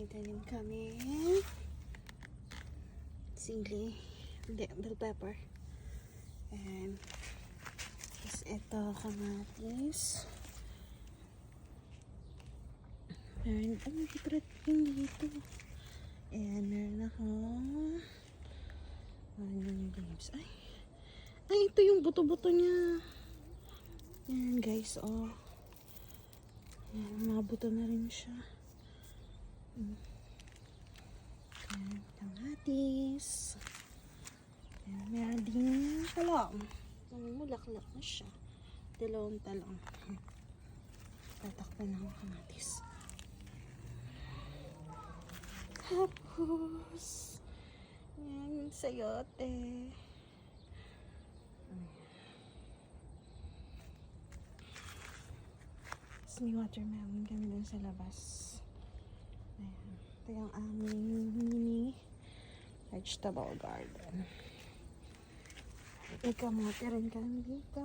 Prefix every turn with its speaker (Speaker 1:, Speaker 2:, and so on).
Speaker 1: May tanim kami. Sili. Hindi, bell pepper. And is ito kamatis. Meron, may hidrating dito. And meron ako onion leaves. Ay, ito yung buto-buto niya. Yan guys, oh. Yan, mga buto na rin siya. Yan, kamatis. Yan, meron din talong. Namumulaklak na siya. Dalawang talong. Tatakpan ng kamatis. Tapos, yan, sayote. Tapos may watermelon kami dun sa labas. Ayan. Ito yung aming mini vegetable garden. May kamote rin kami dito.